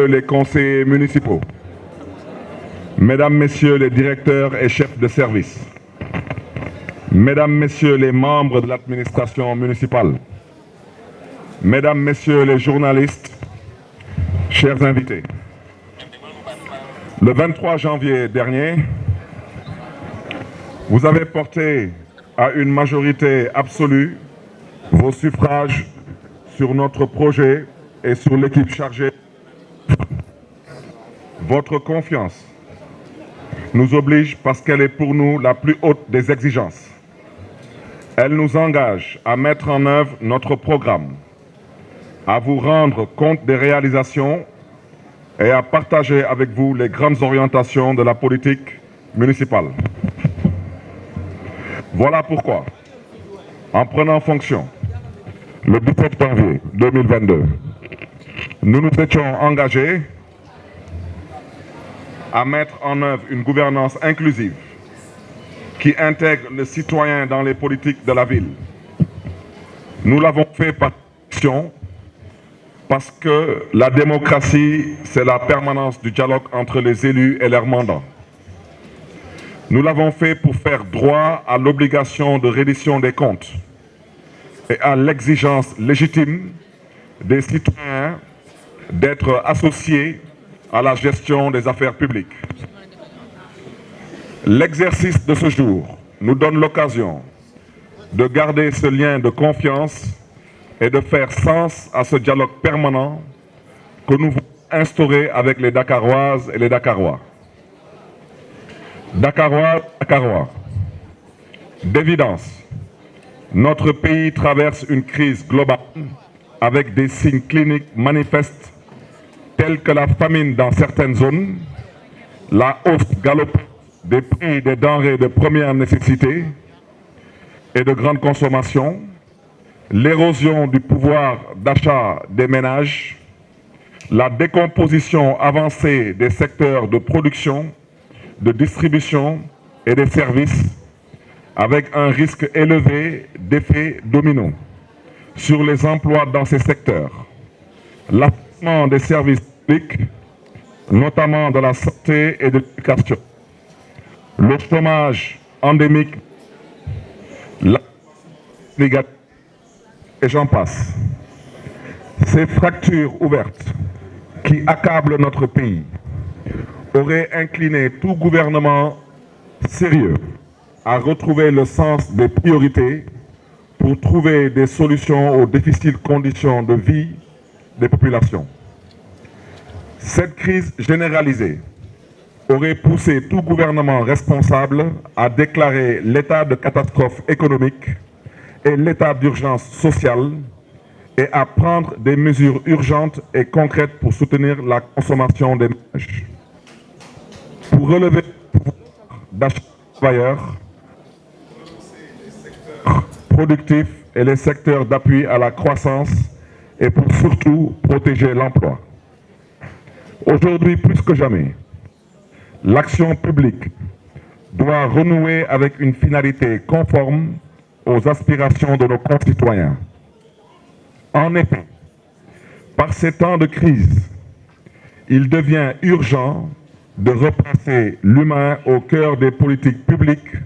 les conseillers municipaux, Mesdames, Messieurs les directeurs et chefs de service, Mesdames, Messieurs les membres de l'administration municipale, Mesdames, Messieurs les journalistes, chers invités, le 23 janvier dernier, vous avez porté à une majorité absolue vos suffrages sur notre projet et sur l'équipe chargée. Votre confiance nous oblige parce qu'elle est pour nous la plus haute des exigences. Elle nous engage à mettre en œuvre notre programme, à vous rendre compte des réalisations et à partager avec vous les grandes orientations de la politique municipale. Voilà pourquoi, en prenant fonction le 17 janvier 2022, nous nous étions engagés à mettre en œuvre une gouvernance inclusive qui intègre le citoyen dans les politiques de la ville. Nous l'avons fait par action parce que la démocratie, c'est la permanence du dialogue entre les élus et leurs mandants. Nous l'avons fait pour faire droit à l'obligation de reddition des comptes et à l'exigence légitime des citoyens d'être associés à la gestion des affaires publiques. L'exercice de ce jour nous donne l'occasion de garder ce lien de confiance et de faire sens à ce dialogue permanent que nous voulons instaurer avec les Dakaroises et les Dakarois. Dakarois, Dakarois, d'évidence, notre pays traverse une crise globale avec des signes cliniques manifestes tels que la famine dans certaines zones, la hausse galopante des prix des denrées de première nécessité et de grande consommation, l'érosion du pouvoir d'achat des ménages, la décomposition avancée des secteurs de production, de distribution et des services, avec un risque élevé d'effet domino sur les emplois dans ces secteurs, l'affaiblissement des services publics, notamment de la santé et de l'éducation, le chômage endémique, la négative, et j'en passe. Ces fractures ouvertes qui accablent notre pays auraient incliné tout gouvernement sérieux à retrouver le sens des priorités pour trouver des solutions aux difficiles conditions de vie des populations. Cette crise généralisée aurait poussé tout gouvernement responsable à déclarer l'état de catastrophe économique et l'état d'urgence sociale et à prendre des mesures urgentes et concrètes pour soutenir la consommation des ménages. Pour relever le pouvoir d'achat des travailleurs, productifs et les secteurs d'appui à la croissance et pour surtout protéger l'emploi. Aujourd'hui, plus que jamais, l'action publique doit renouer avec une finalité conforme aux aspirations de nos concitoyens. En effet, par ces temps de crise, il devient urgent de replacer l'humain au cœur des politiques publiques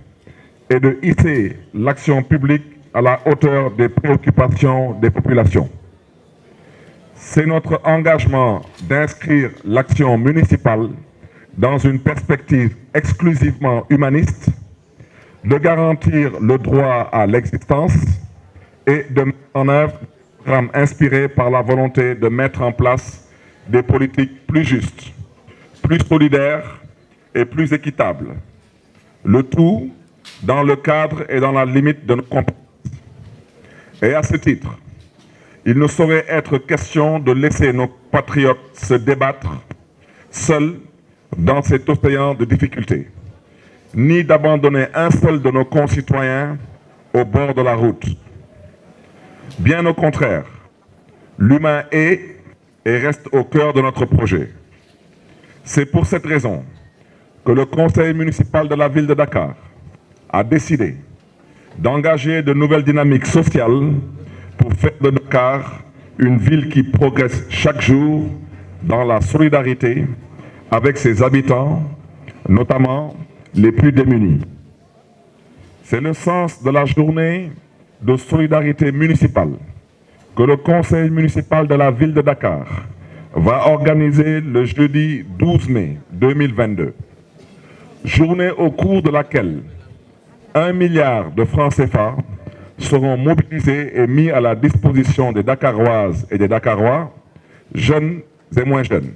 et de hisser l'action publique à la hauteur des préoccupations des populations. C'est notre engagement d'inscrire l'action municipale dans une perspective exclusivement humaniste, de garantir le droit à l'existence et de mettre en œuvre un programme inspiré par la volonté de mettre en place des politiques plus justes, plus solidaires et plus équitables. Le tout dans le cadre et dans la limite de nos compétences. Et à ce titre, il ne saurait être question de laisser nos patriotes se débattre seuls dans cet océan de difficultés, ni d'abandonner un seul de nos concitoyens au bord de la route. Bien au contraire, l'humain est et reste au cœur de notre projet. C'est pour cette raison que le conseil municipal de la ville de Dakar a décidé d'engager de nouvelles dynamiques sociales pour faire de Dakar une ville qui progresse chaque jour dans la solidarité avec ses habitants, notamment les plus démunis. C'est le sens de la journée de solidarité municipale que le conseil municipal de la ville de Dakar va organiser le jeudi 12 mai 2022. Journée au cours de laquelle 1 milliard de francs CFA seront mobilisés et mis à la disposition des Dakaroises et des Dakarois, jeunes et moins jeunes.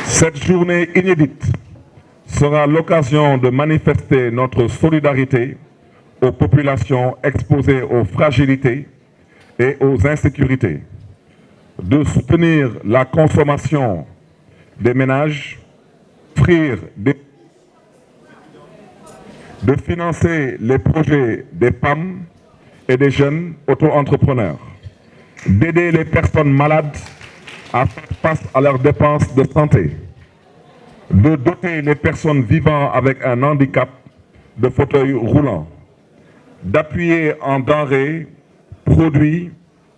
Cette journée inédite sera l'occasion de manifester notre solidarité aux populations exposées aux fragilités et aux insécurités, de soutenir la consommation des ménages, de financer les projets des PAM et des jeunes auto-entrepreneurs, d'aider les personnes malades à faire face à leurs dépenses de santé, de doter les personnes vivant avec un handicap de fauteuils roulants, d'appuyer en denrées, produits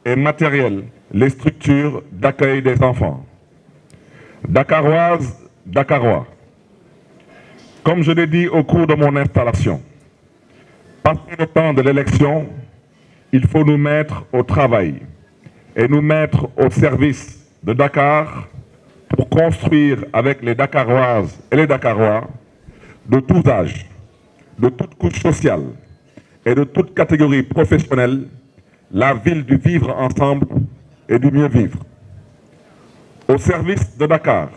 et matériels les structures d'accueil des enfants. Dakaroises, Dakarois, comme je l'ai dit au cours de mon installation, passé le temps de l'élection, il faut nous mettre au travail et nous mettre au service de Dakar pour construire avec les Dakaroises et les Dakarois de tous âges, de toute couche sociale et de toute catégorie professionnelle, la ville du vivre ensemble et du mieux vivre. Au service de Dakar,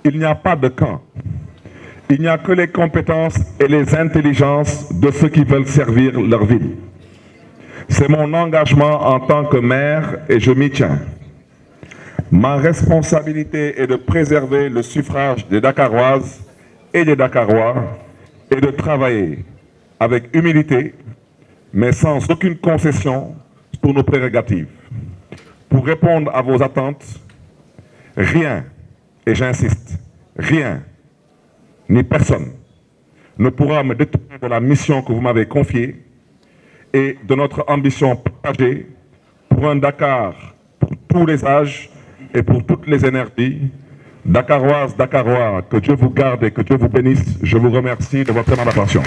il n'y a pas de camp. Il n'y a que les compétences et les intelligences de ceux qui veulent servir leur ville. C'est mon engagement en tant que maire et je m'y tiens. Ma responsabilité est de préserver le suffrage des Dakaroises et des Dakarois et de travailler avec humilité, mais sans aucune concession pour nos prérogatives. Pour répondre à vos attentes, rien, et j'insiste, rien, ni personne ne pourra me détourner de la mission que vous m'avez confiée et de notre ambition partagée pour un Dakar pour tous les âges et pour toutes les énergies. Dakaroises, Dakarois, que Dieu vous garde et que Dieu vous bénisse. Je vous remercie de votre attention.